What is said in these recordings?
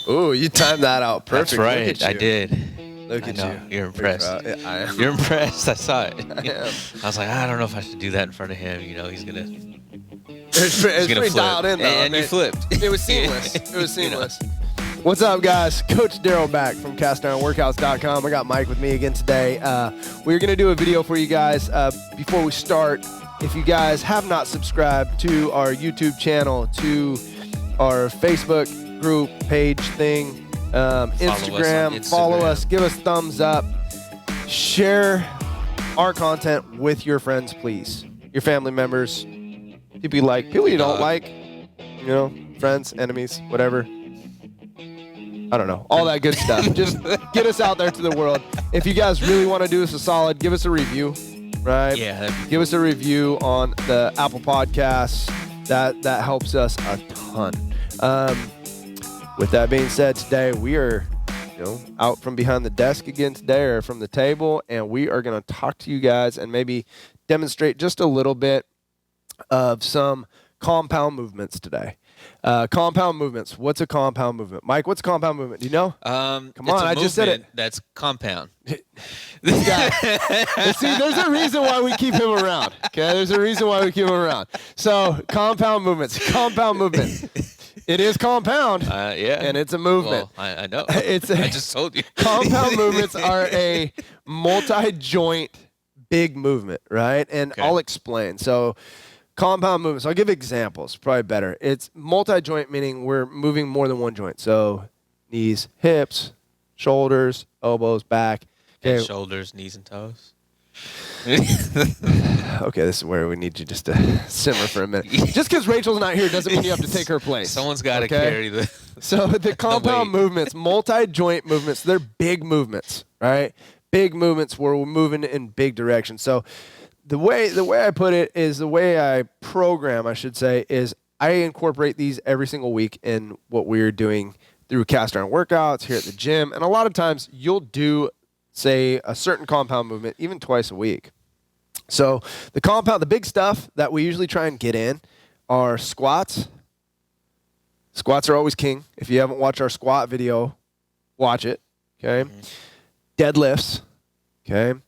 Ooh, you timed that out perfect. That's right. I did. Look at you. You're impressed. Yeah, I am. You're impressed. I saw it. I am. I was like, I don't know if I should do that in front of him. He's gonna. It's gonna pretty flip. dialed in, though. And you flipped. It was seamless. It was seamless. What's up, guys? Coach Darrell back from castironworkouts.com. I got Mike with me again today. We're going to do a video for you guys. Before we start, if you guys have not subscribed to our YouTube channel, to our Facebook group page thing, Instagram, follow us, give us thumbs up, share our content with your friends, please. Your family members, people you like, people you don't like, friends, enemies, whatever. I don't know. All that good stuff. Just get us out there to the world. If you guys really want to do us a solid, give us a review, right? Yeah. Give us a review on the Apple Podcasts. That helps us a ton. With that being said, today we are out from behind the desk again today, or from the table, and we are going to talk to you guys and maybe demonstrate just a little bit of some compound movements today. Compound movements. What's a compound movement? Mike, what's a compound movement? Do you know? Come on, I just said it. That's compound. This guy. See, there's a reason why we keep him around. Okay, there's a reason why we keep him around. So, compound movements. Compound movement. It is compound. Yeah. And it's a movement. Well, I know. I just told you. Compound movements are a multi-joint big movement, right? And Okay. I'll explain. So, compound movements. I'll give examples. Probably better. It's multi-joint, meaning we're moving more than one joint. So knees, hips, shoulders, elbows, back. And Okay. shoulders, knees, and toes. Okay, this is where we need you just to simmer for a minute. Just because Rachel's not here doesn't mean you have to take her place. Someone's got to carry the. So the compound movements, multi-joint movements, they're big movements, right? Big movements where we're moving in big directions. So the way I put it is, the way I program, I should say, is I incorporate these every single week in what we're doing through cast iron workouts here at the gym. And a lot of times you'll do, say, a certain compound movement even twice a week. So the big stuff that we usually try and get in are squats. Squats are always king. If you haven't watched our squat video, watch it. Okay. Mm-hmm. Deadlifts. Okay.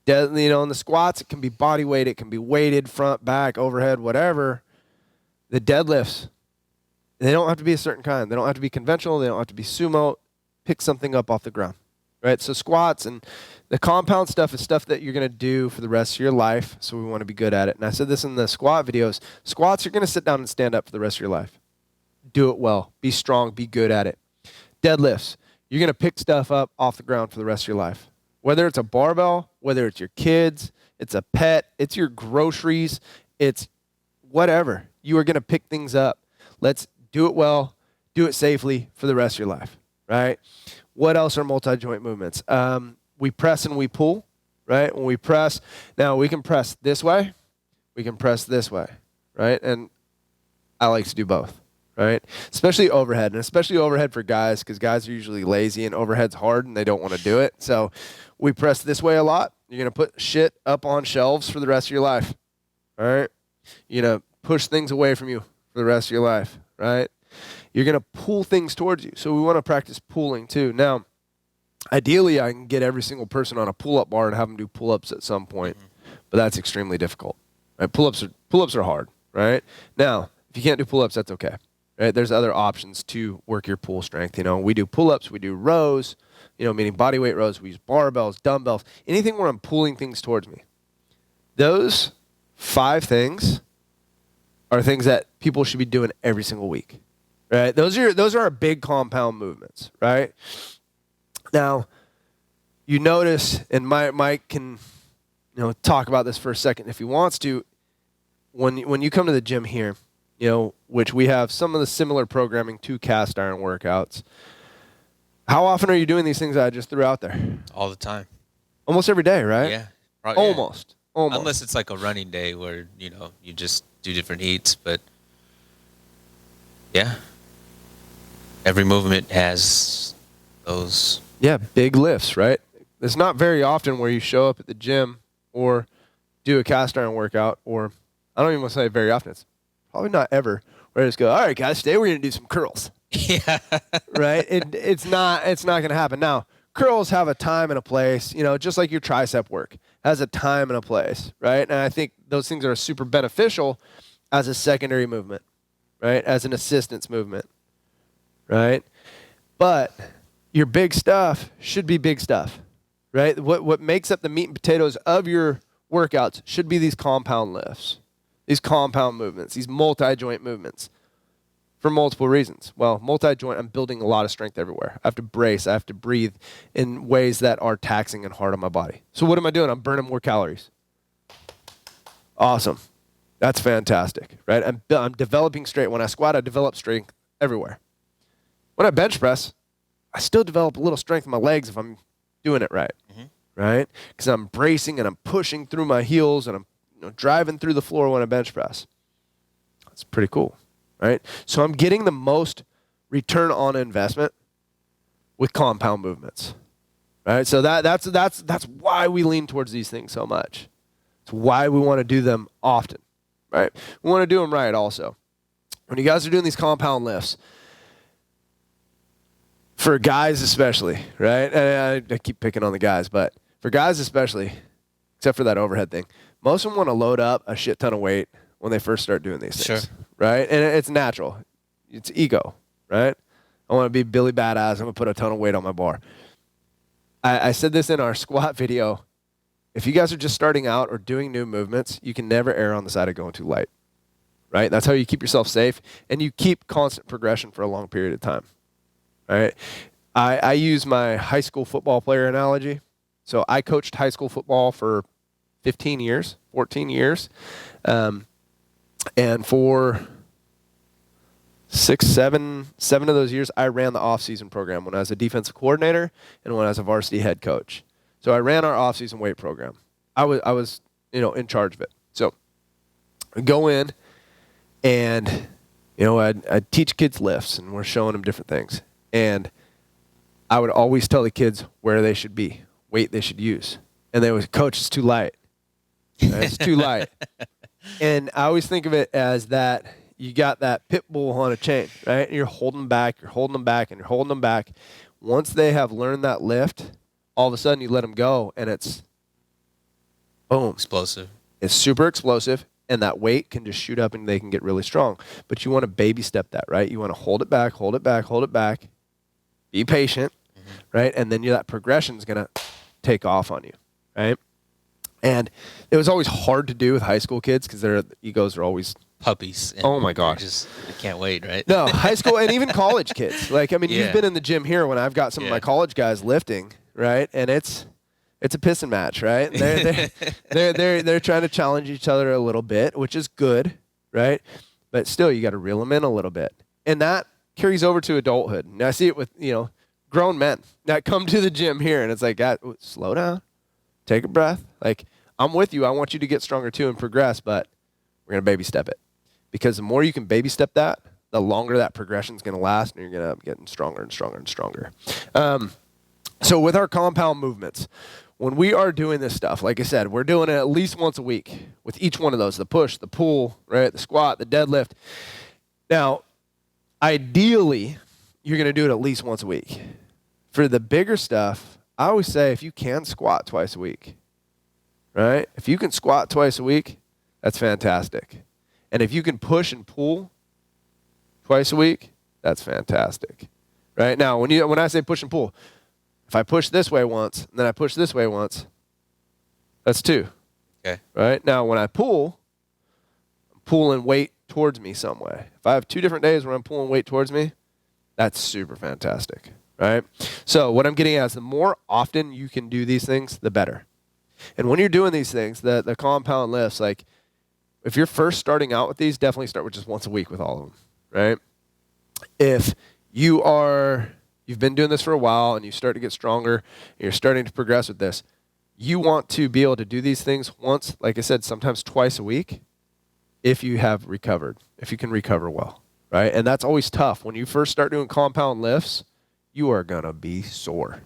In the squats, it can be body weight, it can be weighted, front, back, overhead, whatever. The deadlifts, they don't have to be a certain kind. They don't have to be conventional. They don't have to be sumo. Pick something up off the ground, right? So squats and the compound stuff is stuff that you're going to do for the rest of your life, so we want to be good at it. And I said this in the squat videos. Squats, you're going to sit down and stand up for the rest of your life. Do it well. Be strong. Be good at it. Deadlifts, you're going to pick stuff up off the ground for the rest of your life. Whether it's a barbell, whether it's your kids, it's a pet, it's your groceries, it's whatever. You are going to pick things up. Let's do it well, do it safely for the rest of your life, right? What else are multi-joint movements? We press and we pull, right? When we press, now we can press this way, we can press this way, right? And I like to do both, right? Especially overhead, and especially overhead for guys, because guys are usually lazy and overhead's hard and they don't want to do it. So we press this way a lot. You're going to put shit up on shelves for the rest of your life, all right? You're going to push things away from you for the rest of your life, right? You're going to pull things towards you. So we want to practice pulling too. Now, ideally, I can get every single person on a pull-up bar and have them do pull-ups at some point, but that's extremely difficult, right? Pull-ups are hard, right? Now, if you can't do pull-ups, that's okay, right? There's other options to work your pull strength. We do pull-ups, we do rows, meaning body weight rows. We use barbells, dumbbells, anything where I'm pulling things towards me. Those 5 things are things that people should be doing every single week, right? Those are our big compound movements, right? Now, you notice, and Mike can talk about this for a second if he wants to, when you come to the gym here, which we have some of the similar programming to cast iron workouts, how often are you doing these things that I just threw out there? All the time. Almost every day, right? Yeah. Almost. Unless it's like a running day where, you just do different heats. But, yeah. Every movement has those. Yeah, big lifts, right? It's not very often where you show up at the gym or do a cast iron workout, or I don't even want to say very often. It's probably not ever, where I just go, all right, guys, today we're going to do some curls. Yeah. right? It's not going to happen. Now, curls have a time and a place, just like your tricep work has a time and a place, right? And I think those things are super beneficial as a secondary movement, right? As an assistance movement, right? But your big stuff should be big stuff, right? What makes up the meat and potatoes of your workouts should be these compound lifts, these compound movements, these multi-joint movements. For multiple reasons. Well, multi-joint, I'm building a lot of strength everywhere. I have to brace. I have to breathe in ways that are taxing and hard on my body. So what am I doing? I'm burning more calories. Awesome. That's fantastic, right? I'm developing strength. When I squat, I develop strength everywhere. When I bench press, I still develop a little strength in my legs if I'm doing it right, right? Because I'm bracing and I'm pushing through my heels and I'm driving through the floor when I bench press. That's pretty cool. Right? So I'm getting the most return on investment with compound movements. Right? So that's why we lean towards these things so much. It's why we want to do them often. Right? We want to do them right also. When you guys are doing these compound lifts, for guys especially, right? And I keep picking on the guys, but for guys especially, except for that overhead thing, most of them want to load up a shit ton of weight when they first start doing these things. Sure. Right? And it's natural. It's ego, right? I want to be Billy Badass. I'm going to put a ton of weight on my bar. I said this in our squat video. If you guys are just starting out or doing new movements, you can never err on the side of going too light, right? That's how you keep yourself safe, and you keep constant progression for a long period of time, right? I use my high school football player analogy. So I coached high school football for 15 years, 14 years. And for seven of those years, I ran the off-season program when I was a defensive coordinator and when I was a varsity head coach. So I ran our off-season weight program. I was in charge of it. So I go in and, I'd teach kids lifts and we're showing them different things. And I would always tell the kids where they should be, weight they should use. And they would, Coach, it's too light. It's too light. And I always think of it as that you got that pit bull on a chain, right? And you're holding them back, and you're holding them back. Once they have learned that lift, all of a sudden you let them go, and it's boom. Explosive. It's super explosive, and that weight can just shoot up, and they can get really strong. But you want to baby step that, right? You want to hold it back, hold it back, hold it back. Be patient, right? And then that progression is going to take off on you, right? And it was always hard to do with high school kids because their egos are always puppies. Oh my gosh. They can't wait, right? No, high school and even college kids. You've been in the gym here when I've got some of my college guys lifting, right? And it's a pissing match, right? They're trying to challenge each other a little bit, which is good, right? But still, you got to reel them in a little bit, and that carries over to adulthood. And I see it with grown men that come to the gym here, and it's like, slow down, take a breath, I'm with you. I want you to get stronger too and progress, but we're going to baby step it. Because the more you can baby step that, the longer that progression is going to last, and you're going to be getting stronger and stronger and stronger. So with our compound movements, when we are doing this stuff, like I said, we're doing it at least once a week with each one of those, the push, the pull, right, the squat, the deadlift. Now, ideally, you're going to do it at least once a week. For the bigger stuff, I always say if you can squat twice a week, right? If you can squat twice a week, that's fantastic. And if you can push and pull twice a week, that's fantastic. Right? Now, when I say push and pull, if I push this way once, and then I push this way once, that's 2. Okay. Right? Now, when I pull, I'm pulling weight towards me some way. If I have 2 different days where I'm pulling weight towards me, that's super fantastic. Right? So what I'm getting at is the more often you can do these things, the better. And when you're doing these things, the compound lifts, if you're first starting out with these, definitely start with just once a week with all of them, right? If you've been doing this for a while and you start to get stronger, and you're starting to progress with this, you want to be able to do these things once, like I said, sometimes twice a week, if you have recovered, if you can recover well, right? And that's always tough. When you first start doing compound lifts, you are going to be sore.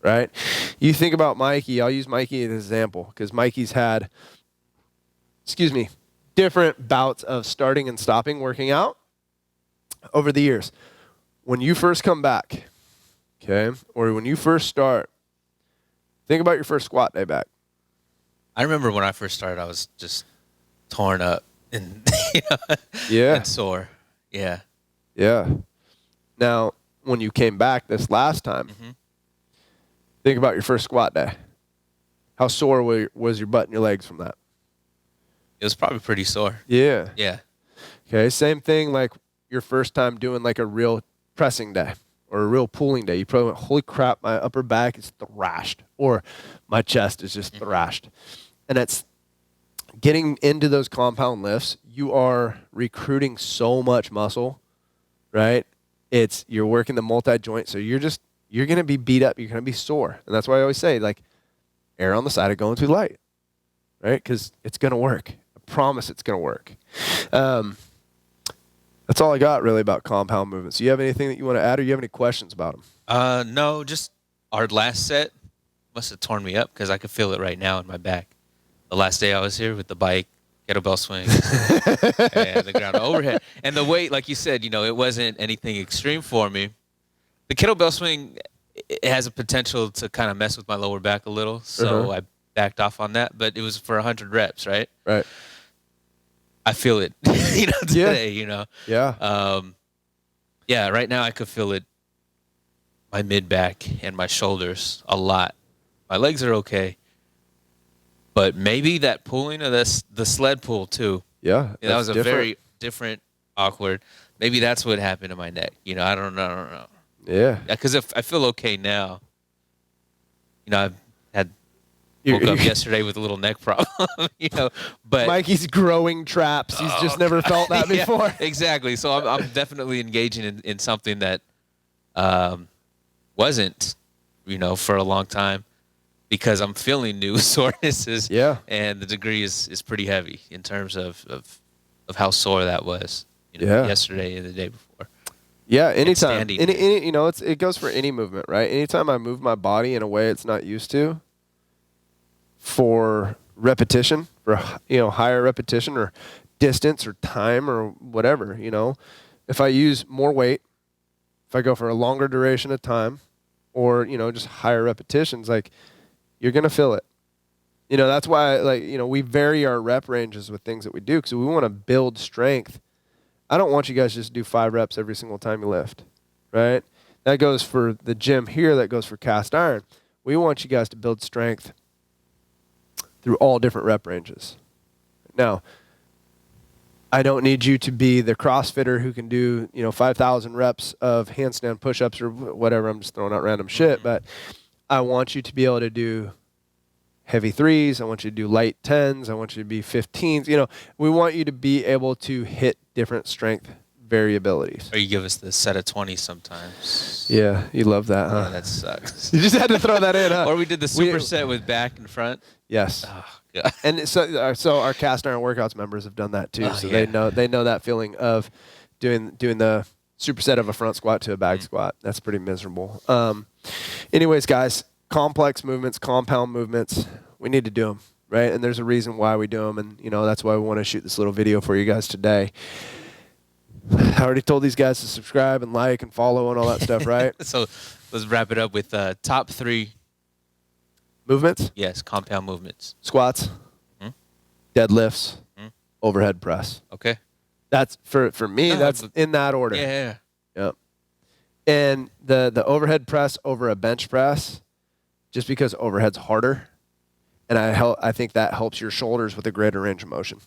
Right? You think about Mikey. I'll use Mikey as an example because Mikey's had, different bouts of starting and stopping working out over the years. when you first come back, okay, or when you first start, think about your first squat day back. I remember when I first started, I was just torn up and and sore. Yeah. Yeah. Now, when you came back this last time, think about your first squat day. How sore was your butt and your legs from that? It was probably pretty sore. Yeah. Yeah. Okay. Same thing like your first time doing like a real pressing day or a real pulling day. You probably went, holy crap, my upper back is thrashed or my chest is just thrashed. And it's getting into those compound lifts. You are recruiting so much muscle, right? You're working the multi-joint. So you're going to be beat up. You're going to be sore. And that's why I always say, like, err on the side of going too light, right? Because it's going to work. I promise it's going to work. That's all I got really about compound movements. Do you have anything that you want to add or you have any questions about them? No, just our last set must have torn me up because I could feel it right now in my back. The last day I was here with the bike, kettlebell swing, and the ground overhead. And the weight, like you said, it wasn't anything extreme for me. The kettlebell swing, it has a potential to kind of mess with my lower back a little, so I backed off on that. But it was for 100 reps, right? Right. I feel it, today, Yeah. Yeah, right now I could feel it, my mid-back and my shoulders a lot. My legs are okay. But maybe that pulling of the sled pull, too. Yeah. That was a very different, awkward. Maybe that's what happened to my neck. I don't know. Yeah. Because I feel okay now. I woke up yesterday with a little neck problem, but Mikey's growing traps. He's just never felt that before. Yeah, exactly. So I'm definitely engaging in something that wasn't, for a long time because I'm feeling new sorenesses. Yeah. And the degree is pretty heavy in terms of how sore that was, Yeah. yesterday and the day before. Yeah, anytime. standing. It goes for any movement, right? Anytime I move my body in a way it's not used to, for repetition, for higher repetition or distance or time or whatever, if I use more weight, if I go for a longer duration of time, or just higher repetitions, like you're gonna feel it. That's why we vary our rep ranges with things that we do because we want to build strength. I don't want you guys to just do 5 reps every single time you lift, right? That goes for the gym here. That goes for cast iron. We want you guys to build strength through all different rep ranges. Now, I don't need you to be the CrossFitter who can do 5,000 reps of handstand push-ups or whatever. I'm just throwing out random shit, but I want you to be able to do heavy 3s. I want you to do light 10s. I want you to be 15s. We want you to be able to hit different strength variabilities. Or you give us the set of 20 sometimes. Yeah, you love that, huh? Yeah, that sucks. You just had to throw that in, huh? Or we did the superset with back and front. Yes. Oh, God. And so our cast iron workouts members have done that too. Oh, so yeah. they know that feeling of doing the superset of a front squat to a back squat. That's pretty miserable. Anyways, guys, complex movements, compound movements, we need to do them, right? And there's a reason why we do them, and that's why we want to shoot this little video for you guys today. I already told these guys to subscribe and like and follow and all that stuff, right? So let's wrap it up with top 3 movements. Yes, compound movements. Squats, deadlifts, overhead press. Okay. That's for me. That's in that order. Yeah. Yep. And the overhead press over a bench press, just because overhead's harder, and I think that helps your shoulders with a greater range of motion,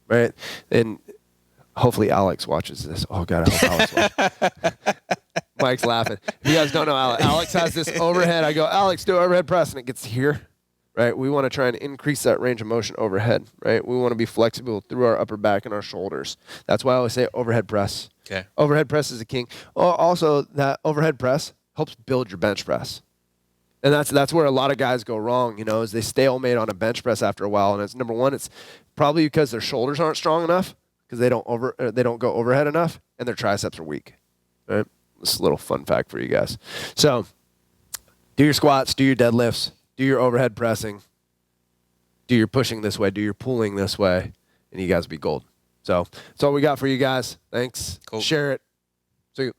right? And hopefully Alex watches this. Oh God, I hope Alex watches. Mike's laughing. If you guys don't know Alex has this overhead. I go, Alex, do overhead press, and it gets here, right? We want to try and increase that range of motion overhead, right? We want to be flexible through our upper back and our shoulders. That's why I always say overhead press. Okay. Overhead press is a king. Also, that overhead press helps build your bench press. And that's where a lot of guys go wrong, is they stalemate on a bench press after a while. And it's number one, it's probably because their shoulders aren't strong enough because they don't go overhead enough, and their triceps are weak. Right? This is a little fun fact for you guys. So, do your squats, do your deadlifts, do your overhead pressing, do your pushing this way, do your pulling this way, and you guys will be gold. So that's all we got for you guys. Thanks. Cool. Share it. See you.